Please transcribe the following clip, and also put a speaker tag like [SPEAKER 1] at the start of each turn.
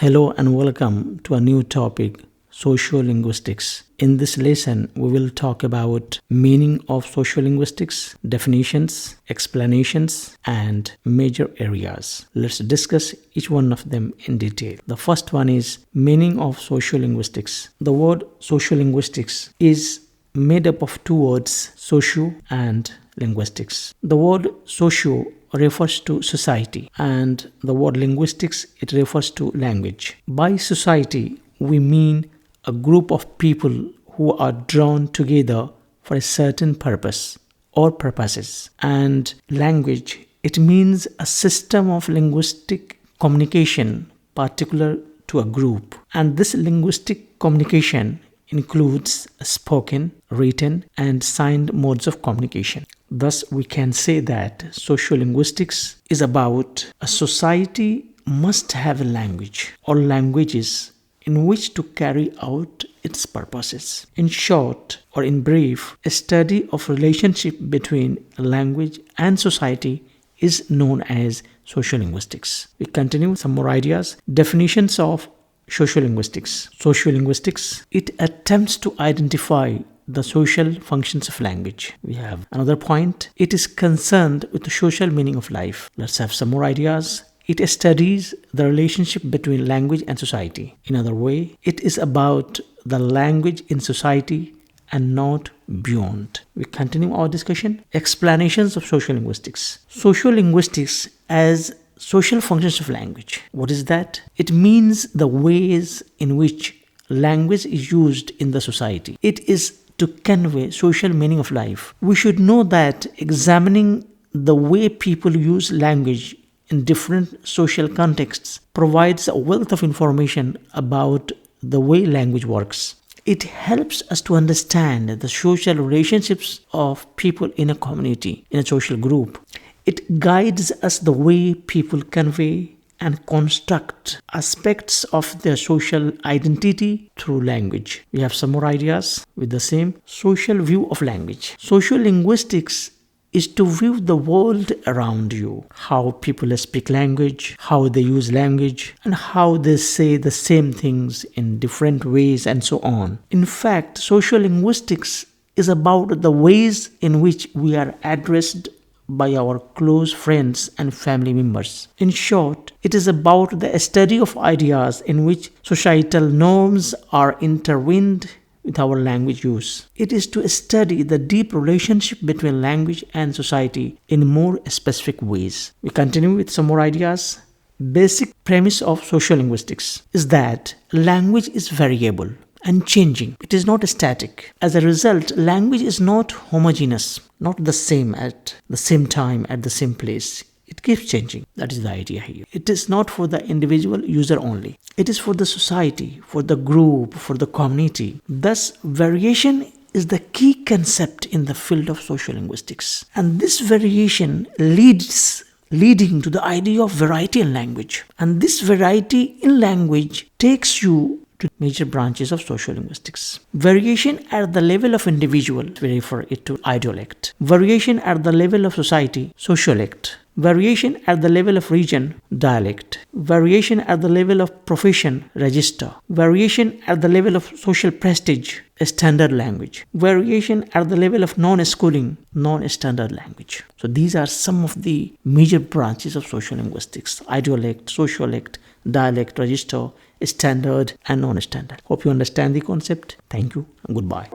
[SPEAKER 1] Hello and welcome to a new topic, Sociolinguistics. In this lesson, we will talk about meaning of sociolinguistics, definitions, explanations, and major areas. Let's discuss each one of them in detail. The first one is meaning of sociolinguistics. The word sociolinguistics is made up of two words, socio and linguistics. The word socio refers to society, and the word linguistics, it refers to language. By society, we mean a group of people who are drawn together for a certain purpose or purposes. And language, it means a system of linguistic communication particular to a group. And this linguistic communication includes spoken, written, and signed modes of communication. Thus, we can say that sociolinguistics is about a society must have a language or languages in which to carry out its purposes. In short, or in brief, a study of relationship between language and society is known as sociolinguistics. We continue with some more ideas. Definitions of sociolinguistics. Sociolinguistics, it attempts to identify the social functions of language. We have another point. It is concerned with the social meaning of life. Let's have some more ideas. It studies the relationship between language and society. In other way, it is about the language in society and not beyond. We continue our discussion. Explanations of sociolinguistics. Sociolinguistics as social functions of language. What is that? It means the ways in which language is used in the society. It is to convey social meaning of life. We should know that examining the way people use language in different social contexts provides a wealth of information about the way language works. It helps us to understand the social relationships of people in a community, in a social group. It guides us the way people convey and construct aspects of their social identity through language. We have some more ideas with the same social view of language. Sociolinguistics is to view the world around you, how people speak language, how they use language, and how they say the same things in different ways, and so on. In fact, sociolinguistics is about the ways in which we are addressed by our close friends and family members. In short, it is about the study of ideas in which societal norms are intertwined with our language use. It is to study the deep relationship between language and society in more specific ways. We continue with some more ideas. Basic premise of sociolinguistics is that language is variable and changing. It is not static. As a result, language is not homogeneous, not the same at the same time, at the same place. It keeps changing. That is the idea here. It is not for the individual user only. It is for the society, for the group, for the community. Thus, variation is the key concept in the field of sociolinguistics. And this variation leading to the idea of variety in language. And this variety in language takes you to major branches of sociolinguistics. Variation at the level of individual, we refer it to Idiolect. Variation at the level of society, Sociolect. Variation at the level of region, Dialect. Variation at the level of profession, Register. Variation at the level of social prestige, Standard language. Variation at the level of non-schooling, non-standard language. So these are some of the major branches of sociolinguistics: Idiolect, Sociolect, Dialect, Register, Standard, and non-standard. Hope you understand the concept. Thank you and goodbye.